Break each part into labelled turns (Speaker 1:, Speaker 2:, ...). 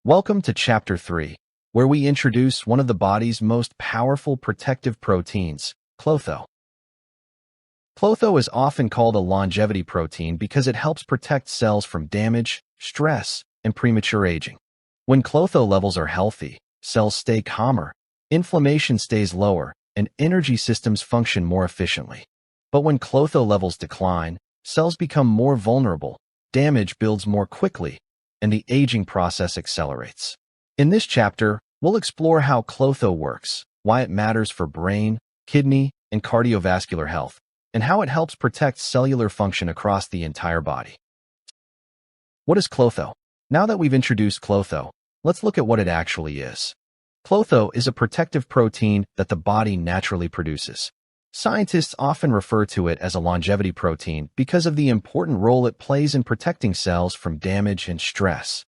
Speaker 1: Welcome to Chapter 3, where we introduce one of the body's most powerful protective proteins, Klotho. Klotho is often called a longevity protein because it helps protect cells from damage, stress, and premature aging. When Klotho levels are healthy, cells stay calmer, inflammation stays lower, and energy systems function more efficiently. But when Klotho levels decline, cells become more vulnerable, damage builds more quickly, and the aging process accelerates. In this chapter, we'll explore how Klotho works, why it matters for brain, kidney, and cardiovascular health, and how it helps protect cellular function across the entire body. What is Klotho? Now that we've introduced Klotho, let's look at what it actually is. Klotho is a protective protein that the body naturally produces. Scientists often refer to it as a longevity protein because of the important role it plays in protecting cells from damage and stress.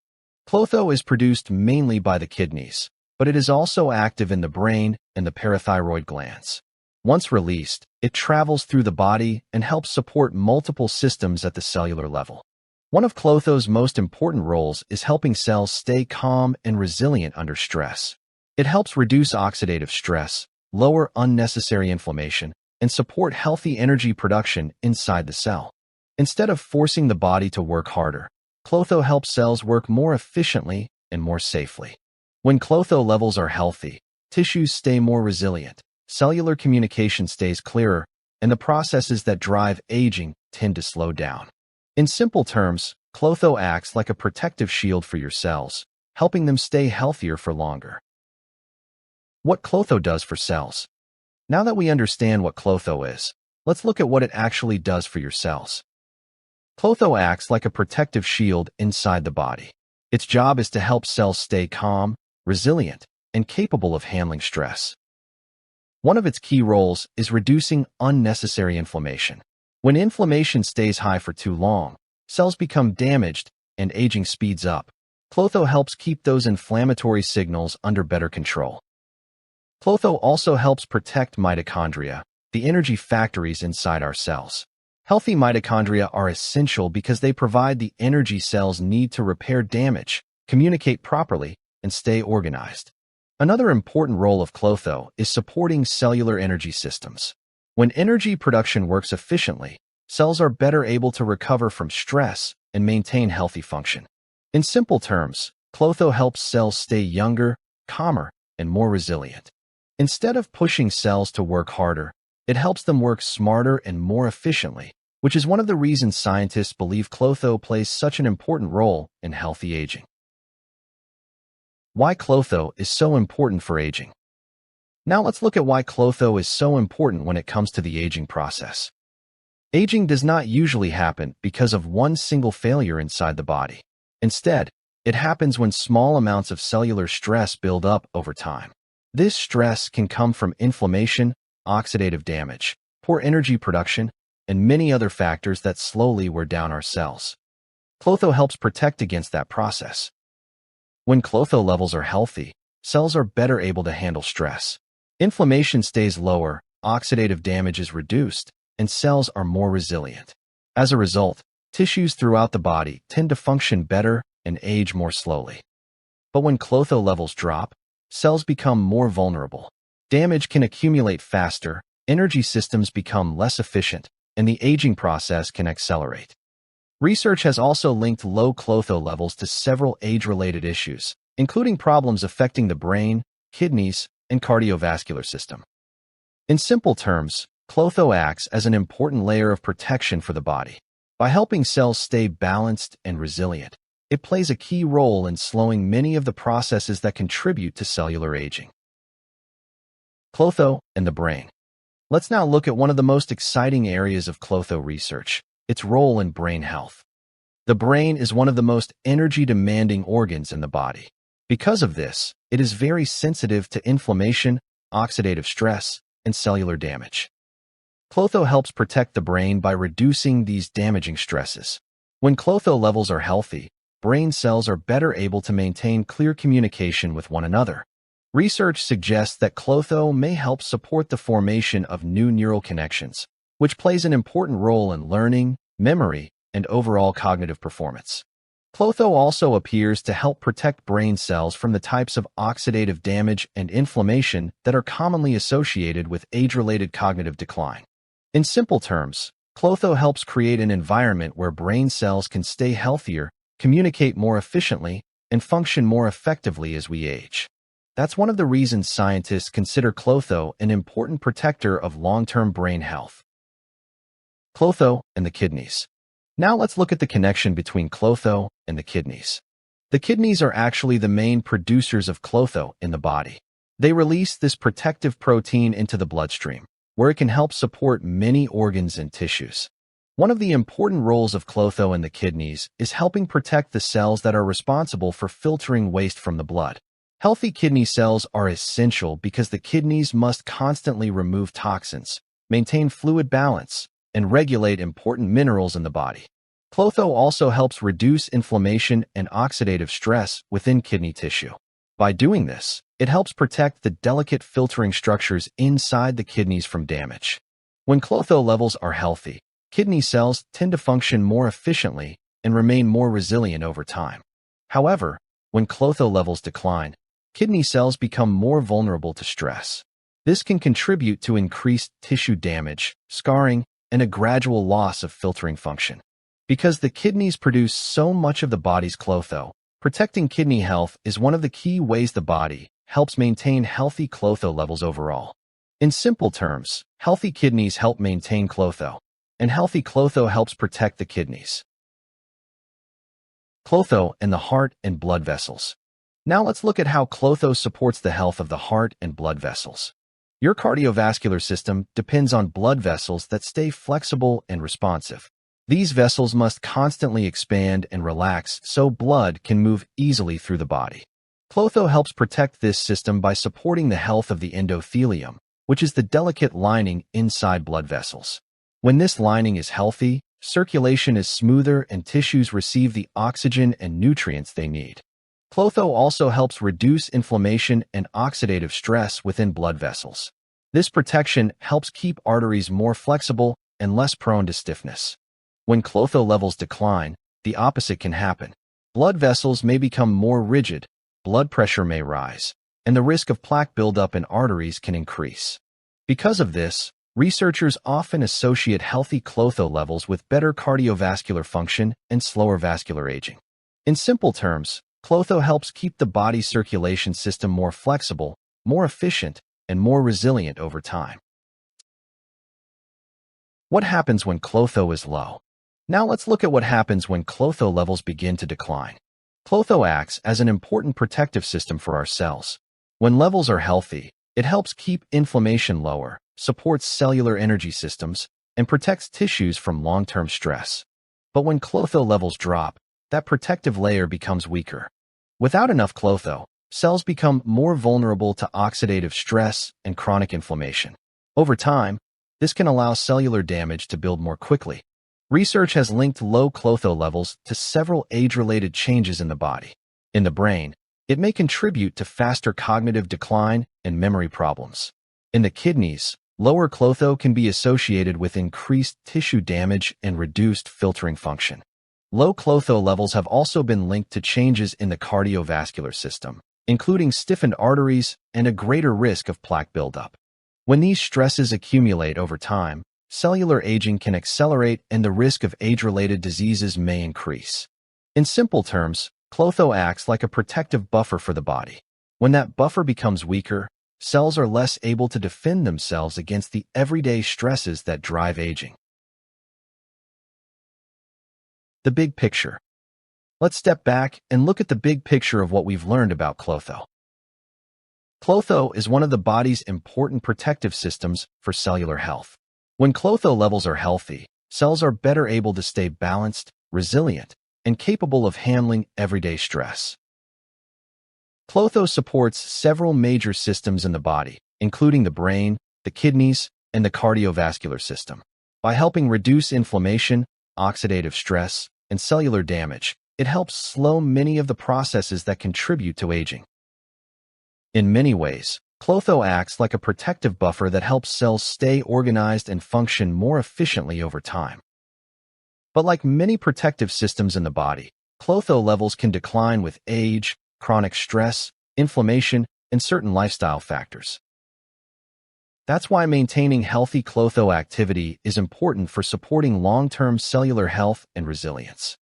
Speaker 1: Klotho is produced mainly by the kidneys, but it is also active in the brain and the parathyroid glands. Once released, it travels through the body and helps support multiple systems at the cellular level. One of Klotho's most important roles is helping cells stay calm and resilient under stress. It helps reduce oxidative stress, lower unnecessary inflammation, and support healthy energy production inside the cell. Instead of forcing the body to work harder, Klotho helps cells work more efficiently and more safely. When Klotho levels are healthy, tissues stay more resilient, cellular communication stays clearer, and the processes that drive aging tend to slow down. In simple terms, Klotho acts like a protective shield for your cells, helping them stay healthier for longer. What Klotho does for cells. Now that we understand what Klotho is, let's look at what it actually does for your cells. Klotho acts like a protective shield inside the body. Its job is to help cells stay calm, resilient, and capable of handling stress. One of its key roles is reducing unnecessary inflammation. When inflammation stays high for too long, cells become damaged and aging speeds up. Klotho helps keep those inflammatory signals under better control. Klotho also helps protect mitochondria, the energy factories inside our cells. Healthy mitochondria are essential because they provide the energy cells need to repair damage, communicate properly, and stay organized. Another important role of Klotho is supporting cellular energy systems. When energy production works efficiently, cells are better able to recover from stress and maintain healthy function. In simple terms, Klotho helps cells stay younger, calmer, and more resilient. Instead of pushing cells to work harder, it helps them work smarter and more efficiently, which is one of the reasons scientists believe Klotho plays such an important role in healthy aging. Why Klotho is so important for aging. Now let's look at why Klotho is so important when it comes to the aging process. Aging does not usually happen because of one single failure inside the body. Instead, it happens when small amounts of cellular stress build up over time. This stress can come from inflammation, oxidative damage, poor energy production, and many other factors that slowly wear down our cells. Klotho helps protect against that process. When Klotho levels are healthy, cells are better able to handle stress. Inflammation stays lower, oxidative damage is reduced, and cells are more resilient. As a result, tissues throughout the body tend to function better and age more slowly. But when Klotho levels drop, cells become more vulnerable. Damage can accumulate faster, energy systems become less efficient, and the aging process can accelerate. Research has also linked low Klotho levels to several age-related issues, including problems affecting the brain, kidneys, and cardiovascular system. In simple terms, Klotho acts as an important layer of protection for the body. By helping cells stay balanced and resilient, it plays a key role in slowing many of the processes that contribute to cellular aging. Klotho and the brain. Let's now look at one of the most exciting areas of Klotho research, its role in brain health. The brain is one of the most energy-demanding organs in the body. Because of this, it is very sensitive to inflammation, oxidative stress, and cellular damage. Klotho helps protect the brain by reducing these damaging stresses. When Klotho levels are healthy, brain cells are better able to maintain clear communication with one another. Research suggests that Klotho may help support the formation of new neural connections, which plays an important role in learning, memory, and overall cognitive performance. Klotho also appears to help protect brain cells from the types of oxidative damage and inflammation that are commonly associated with age-related cognitive decline. In simple terms, Klotho helps create an environment where brain cells can stay healthier, communicate more efficiently, and function more effectively as we age. That's one of the reasons scientists consider Klotho an important protector of long-term brain health. Klotho and the kidneys. Now let's look at the connection between Klotho and the kidneys. The kidneys are actually the main producers of Klotho in the body. They release this protective protein into the bloodstream, where it can help support many organs and tissues. One of the important roles of Klotho in the kidneys is helping protect the cells that are responsible for filtering waste from the blood. Healthy kidney cells are essential because the kidneys must constantly remove toxins, maintain fluid balance, and regulate important minerals in the body. Klotho also helps reduce inflammation and oxidative stress within kidney tissue. By doing this, it helps protect the delicate filtering structures inside the kidneys from damage. When Klotho levels are healthy, kidney cells tend to function more efficiently and remain more resilient over time. However, when Klotho levels decline, kidney cells become more vulnerable to stress. This can contribute to increased tissue damage, scarring, and a gradual loss of filtering function. Because the kidneys produce so much of the body's Klotho, protecting kidney health is one of the key ways the body helps maintain healthy Klotho levels overall. In simple terms, healthy kidneys help maintain Klotho, and healthy Klotho helps protect the kidneys. Klotho and the heart and blood vessels. Now let's look at how Klotho supports the health of the heart and blood vessels. Your cardiovascular system depends on blood vessels that stay flexible and responsive. These vessels must constantly expand and relax so blood can move easily through the body. Klotho helps protect this system by supporting the health of the endothelium, which is the delicate lining inside blood vessels. When this lining is healthy, circulation is smoother and tissues receive the oxygen and nutrients they need. Klotho also helps reduce inflammation and oxidative stress within blood vessels. This protection helps keep arteries more flexible and less prone to stiffness. When Klotho levels decline, the opposite can happen. Blood vessels may become more rigid, blood pressure may rise, and the risk of plaque buildup in arteries can increase. Because of this, researchers often associate healthy Klotho levels with better cardiovascular function and slower vascular aging. In simple terms, Klotho helps keep the body's circulation system more flexible, more efficient, and more resilient over time. What happens when Klotho is low? Now let's look at what happens when Klotho levels begin to decline. Klotho acts as an important protective system for our cells. When levels are healthy, it helps keep inflammation lower, supports cellular energy systems, and protects tissues from long-term stress. But when Klotho levels drop, that protective layer becomes weaker. Without enough Klotho, cells become more vulnerable to oxidative stress and chronic inflammation. Over time, this can allow cellular damage to build more quickly. Research has linked low Klotho levels to several age-related changes in the body. In the brain, it may contribute to faster cognitive decline and memory problems. In the kidneys, lower Klotho can be associated with increased tissue damage and reduced filtering function. Low Klotho levels have also been linked to changes in the cardiovascular system, including stiffened arteries and a greater risk of plaque buildup. When these stresses accumulate over time, cellular aging can accelerate and the risk of age-related diseases may increase. In simple terms, Klotho acts like a protective buffer for the body. When that buffer becomes weaker, cells are less able to defend themselves against the everyday stresses that drive aging. The big picture. Let's step back and look at the big picture of what we've learned about Klotho. Klotho is one of the body's important protective systems for cellular health. When Klotho levels are healthy, cells are better able to stay balanced, resilient, and capable of handling everyday stress. Klotho supports several major systems in the body, including the brain, the kidneys, and the cardiovascular system. By helping reduce inflammation, oxidative stress, and cellular damage, it helps slow many of the processes that contribute to aging. In many ways, Klotho acts like a protective buffer that helps cells stay organized and function more efficiently over time. But like many protective systems in the body, Klotho levels can decline with age, chronic stress, inflammation, and certain lifestyle factors. That's why maintaining healthy Klotho activity is important for supporting long-term cellular health and resilience.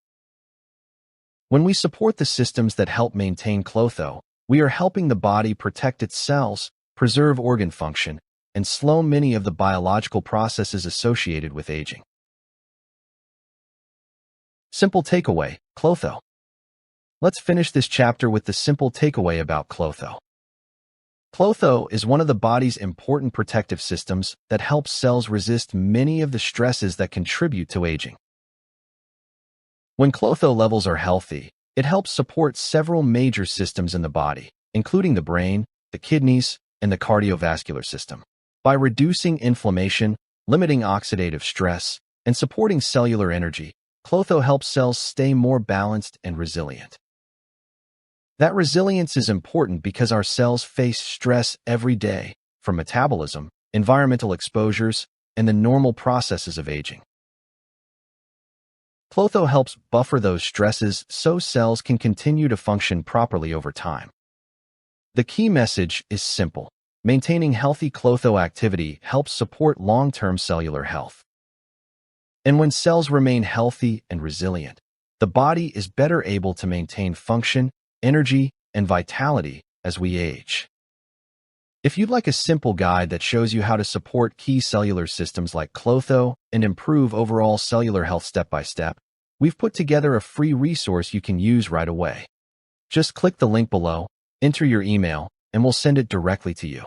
Speaker 1: When we support the systems that help maintain Klotho, we are helping the body protect its cells, preserve organ function, and slow many of the biological processes associated with aging. Simple takeaway, Klotho. Let's finish this chapter with the simple takeaway about Klotho. Klotho is one of the body's important protective systems that helps cells resist many of the stresses that contribute to aging. When Klotho levels are healthy, it helps support several major systems in the body, including the brain, the kidneys, and the cardiovascular system. By reducing inflammation, limiting oxidative stress, and supporting cellular energy, Klotho helps cells stay more balanced and resilient. That resilience is important because our cells face stress every day, from metabolism, environmental exposures, and the normal processes of aging. Klotho helps buffer those stresses so cells can continue to function properly over time. The key message is simple. Maintaining healthy Klotho activity helps support long-term cellular health. And when cells remain healthy and resilient, the body is better able to maintain function, energy, and vitality as we age. If you'd like a simple guide that shows you how to support key cellular systems like Klotho and improve overall cellular health step by step, we've put together a free resource you can use right away. Just click the link below, enter your email, and we'll send it directly to you.